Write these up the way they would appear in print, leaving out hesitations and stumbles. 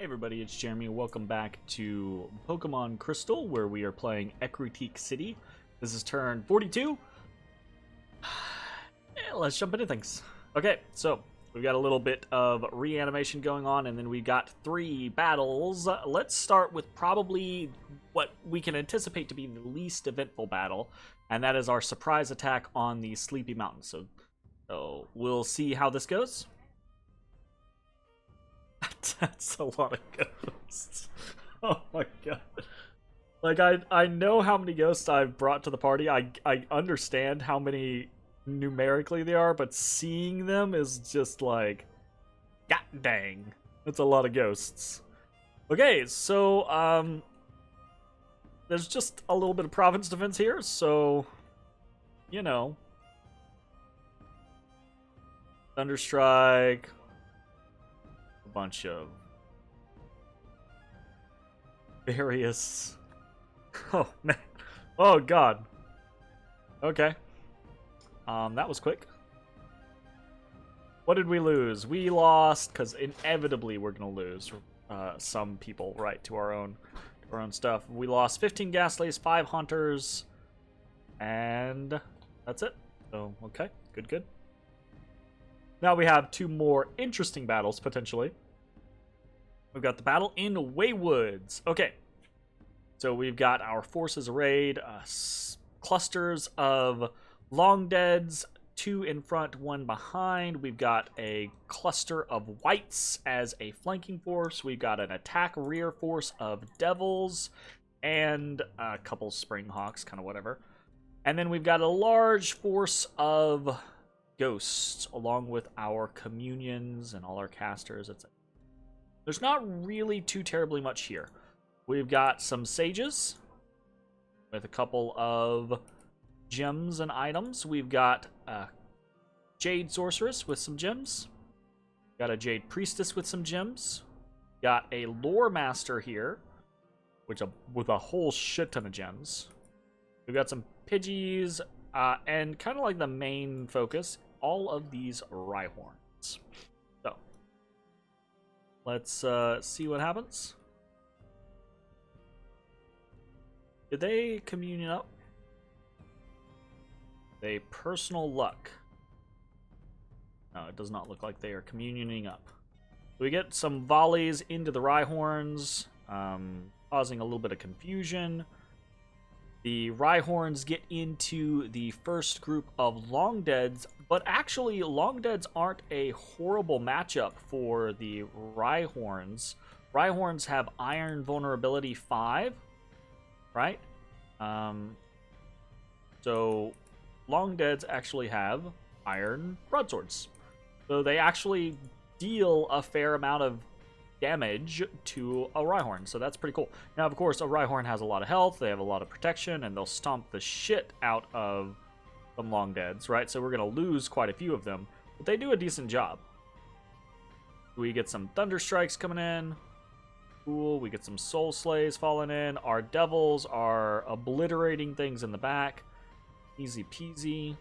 Everybody, it's Jeremy. Welcome back to Pokemon Crystal, where we are playing Ecruteak City. This is turn 42. Let's jump into things. Okay, so we've got a little bit of reanimation going on, and then we've got 3 battles. Let's start with probably what we can anticipate to be the least eventful battle, and that is our surprise attack on the Sleepy Mountain. So we'll see how this goes. That's a lot of ghosts. Oh my god. Like, I know how many ghosts I've brought to the party. I understand how many numerically they are, but seeing them is just like, god dang. That's a lot of ghosts. Okay, so, there's just a little bit of province defense here, so, you know. Thunderstrike. Bunch of various oh man, oh god. Okay, that was quick. What did we lose? We lost because inevitably we're gonna lose some people, right, to our own stuff. We lost 15 Ghastlies, 5 Hunters, and that's it. So okay, good. Now we have 2 more interesting battles potentially. We've got the battle in Waywoods. Okay, so we've got our forces arrayed, clusters of long deads, 2 in front, 1 behind. We've got a cluster of whites as a flanking force. We've got an attack rear force of devils and a couple springhawks, kind of whatever. And then we've got a large force of ghosts along with our communions and all our casters, etc. There's not really too terribly much here. We've got some sages with a couple of gems and items. We've got a jade sorceress with some gems. Got a jade priestess with some gems. Got a lore master here, with a whole shit ton of gems. We've got some Pidgeys, and kind of like the main focus, all of these Rhyhorns. So let's see what happens. Did they communion up? They personal luck. No, it does not look like they are communioning up. We get some volleys into the Rhyhorns, causing a little bit of confusion. The Rhyhorns get into the first group of Long Deads, but actually Long Deads aren't a horrible matchup for the Rhyhorns. Rhyhorns have Iron Vulnerability 5, right? So Long Deads actually have Iron Broadswords. So they actually deal a fair amount of damage to a Rhyhorn, so that's pretty cool. Now, of course, a Rhyhorn has a lot of health, they have a lot of protection, and they'll stomp the shit out of some Long Deads, right? So we're going to lose quite a few of them, but they do a decent job. We get some Thunder Strikes coming in. Cool. We get some Soul Slays falling in. Our Devils are obliterating things in the back. Easy peasy.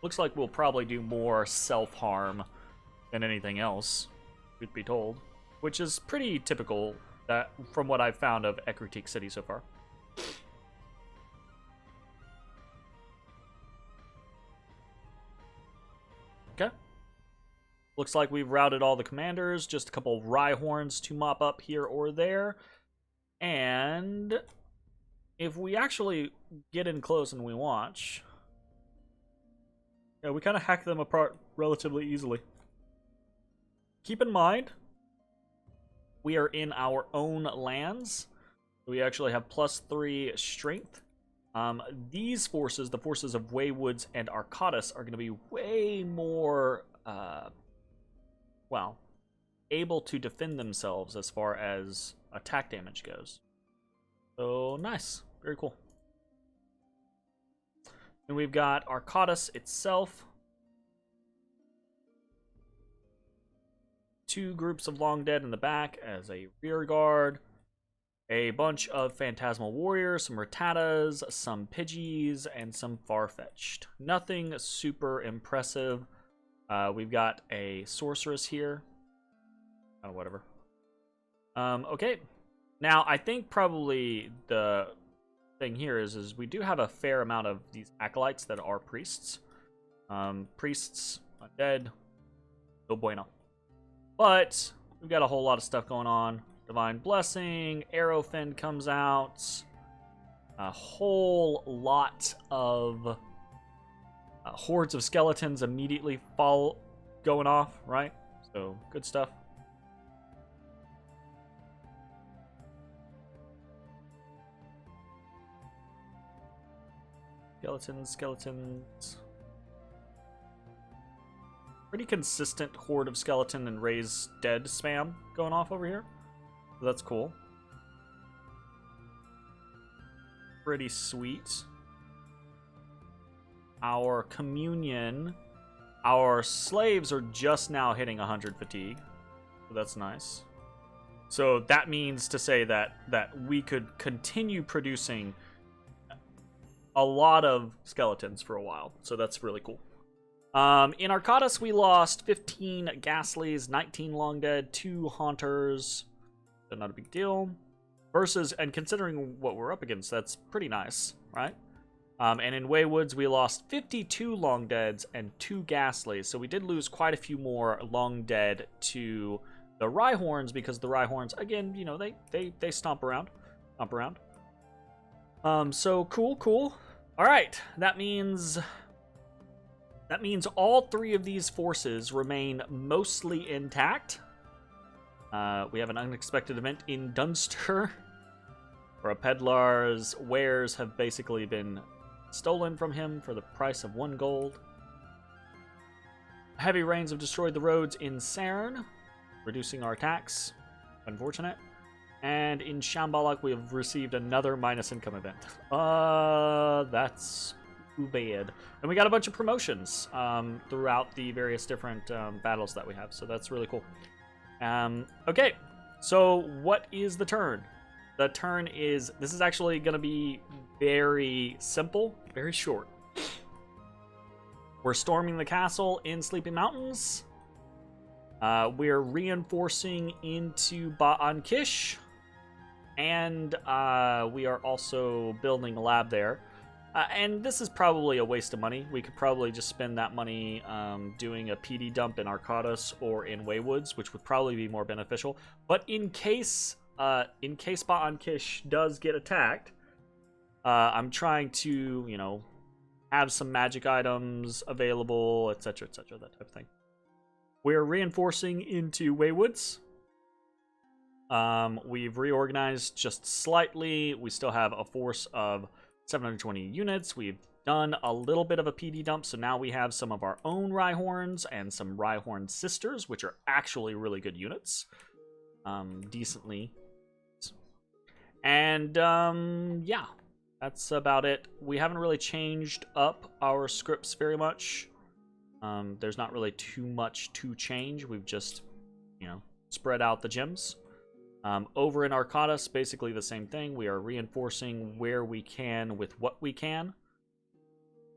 Looks like we'll probably do more self-harm than anything else, truth be told, which is pretty typical from what I've found of Ecruteak City so far. Okay. Looks like we've routed all the commanders, just a couple Rhyhorns to mop up here or there. And if we actually get in close and we watch, yeah, we kind of hack them apart relatively easily. Keep in mind, we are in our own lands. We actually have +3 strength. These forces, the forces of Waywoods and Arcadis, are going to be way more, well, able to defend themselves as far as attack damage goes. So, nice. Very cool. And we've got Arcadis itself. 2 groups of Long Dead in the back as a rear guard. A bunch of Phantasmal Warriors, some Rattatas, some Pidgeys, and some Farfetch'd. Nothing super impressive. We've got a Sorceress here. Oh, whatever. Okay. Now, I think probably the thing here is we do have a fair amount of these acolytes that are priests. Priests, undead, no bueno. But we've got a whole lot of stuff going on. Divine Blessing, Arrowfin comes out. A whole lot of hordes of skeletons immediately going off, right? So, good stuff. Skeletons. Pretty consistent horde of skeleton and raise dead spam going off over here. So that's cool. Pretty sweet. Our communion. Our slaves are just now hitting 100 fatigue. So that's nice. So that means to say that we could continue producing a lot of skeletons for a while. So that's really cool. In Arcadis, we lost 15 Ghastlies, 19 Long Dead, 2 Haunters. So not a big deal. Versus, and considering what we're up against, that's pretty nice, right? And in Waywoods, we lost 52 Long Deads and 2 Ghastlies. So we did lose quite a few more Long Dead to the Rhyhorns, because the Rhyhorns, again, you know, they stomp around. So cool. All right, that means all 3 of these forces remain mostly intact. We have an unexpected event in Dunster, where a peddlar's wares have basically been stolen from him for the price of 1 gold. Heavy rains have destroyed the roads in Cern, reducing our attacks. Unfortunate. And in Shambhalak, we have received another minus income event. That's too bad. And we got a bunch of promotions throughout the various different battles that we have, so that's really cool. Okay, so what is the turn? The turn is, this is actually going to be very simple, very short. We're storming the castle in Sleeping Mountains. We're reinforcing into Ba'an Kish. And we are also building a lab there. And this is probably a waste of money. We could probably just spend that money doing a PD dump in Arcadis or in Waywoods, which would probably be more beneficial. But in case Ba'an Kish does get attacked, I'm trying to, you know, have some magic items available, etc., that type of thing. We're reinforcing into Waywoods. We've reorganized just slightly. We still have a force of 720 units. We've done a little bit of a PD dump, so now we have some of our own Rhyhorns and some Rhyhorn sisters, which are actually really good units. Decently. And, yeah, that's about it. We haven't really changed up our scripts very much. There's not really too much to change. We've just, you know, spread out the gems. Over in Arcadis, basically the same thing. We are reinforcing where we can with what we can.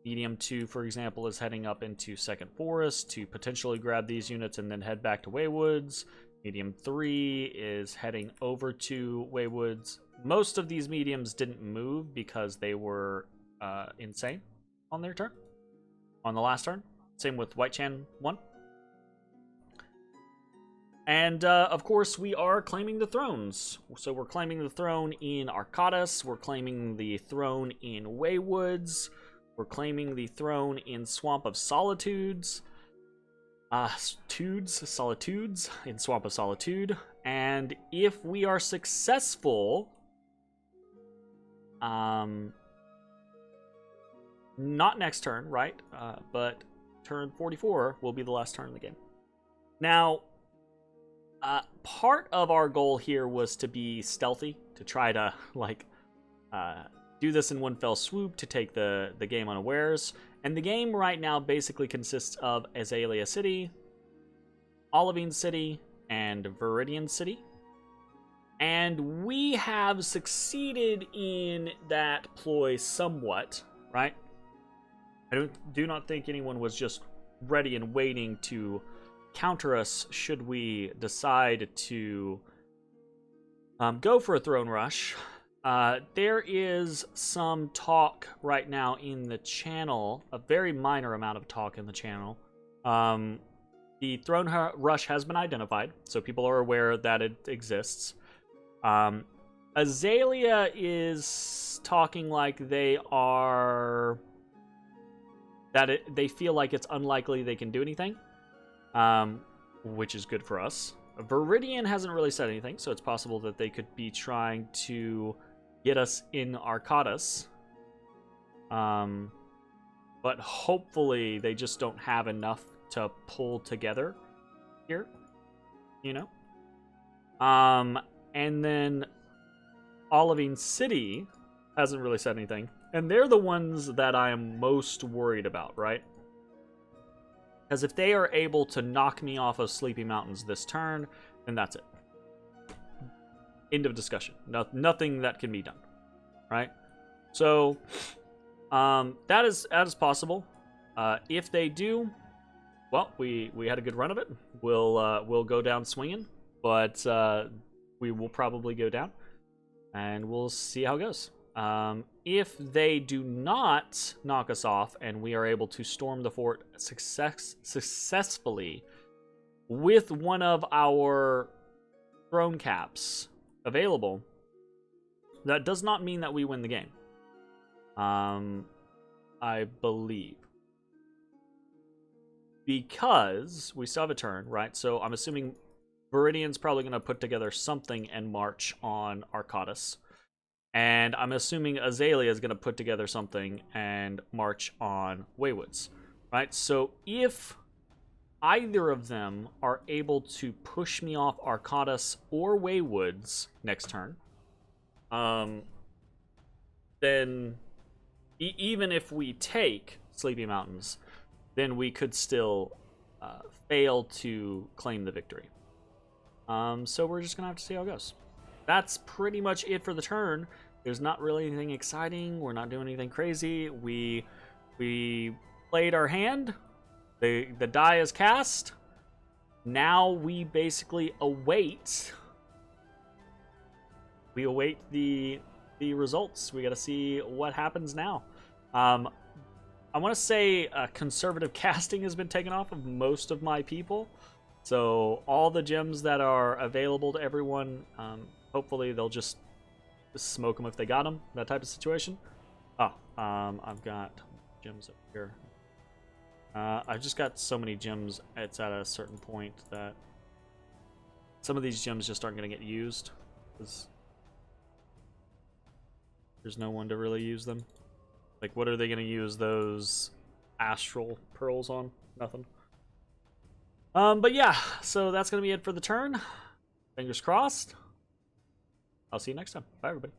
Medium 2, for example, is heading up into Second Forest to potentially grab these units and then head back to Waywoods. Medium 3 is heading over to Waywoods. Most of these mediums didn't move because they were insane on their turn, on the last turn. Same with White Chan 1. And, of course, we are claiming the thrones. So we're claiming the throne in Arcadis. We're claiming the throne in Waywoods. We're claiming the throne in Swamp of Solitudes. Solitudes in Swamp of Solitude. And if we are successful, not next turn, right? But turn 44 will be the last turn of the game. Now, part of our goal here was to be stealthy, to try to, like, do this in one fell swoop, to take the game unawares. And the game right now basically consists of Azalea City, Olivine City, and Viridian City. And we have succeeded in that ploy somewhat, right? I do not think anyone was just ready and waiting to counter us should we decide to go for a throne rush. There is some talk right now in the channel, a very minor amount of talk in the channel. The throne rush has been identified, so people are aware that it exists. Azalea is talking like they are... they feel like it's unlikely they can do anything, which is good for us. Viridian hasn't really said anything, so it's possible that they could be trying to get us in Arcadis. But hopefully they just don't have enough to pull together here, you know? And then Olivine City hasn't really said anything. And they're the ones that I am most worried about, right? Because if they are able to knock me off of Sleepy Mountains this turn, then that's it. End of discussion. Nothing that can be done, right? So, that is possible. If they do, well, we had a good run of it. We'll go down swinging, but we will probably go down, and we'll see how it goes. If they do not knock us off and we are able to storm the fort successfully with one of our throne caps available, that does not mean that we win the game. I believe. Because we still have a turn, right? So I'm assuming Viridian's probably going to put together something and march on Arcadis. And I'm assuming Azalea is going to put together something and march on Waywoods, right? So if either of them are able to push me off Arcadis or Waywoods next turn, then even if we take Sleepy Mountains, then we could still fail to claim the victory. So we're just going to have to see how it goes. That's pretty much it for the turn. There's not really anything exciting. We're not doing anything crazy. We played our hand. The die is cast. Now we basically await. We await the results. We got to see what happens now. I want to say conservative casting has been taken off of most of my people. So all the gems that are available to everyone, hopefully they'll just smoke them if they got them. That type of situation. Oh, I've got gems up here. I've just got so many gems. It's at a certain point that some of these gems just aren't going to get used because there's no one to really use them. Like, what are they going to use those astral pearls on? Nothing. But yeah, so that's going to be it for the turn. Fingers crossed. I'll see you next time. Bye, everybody.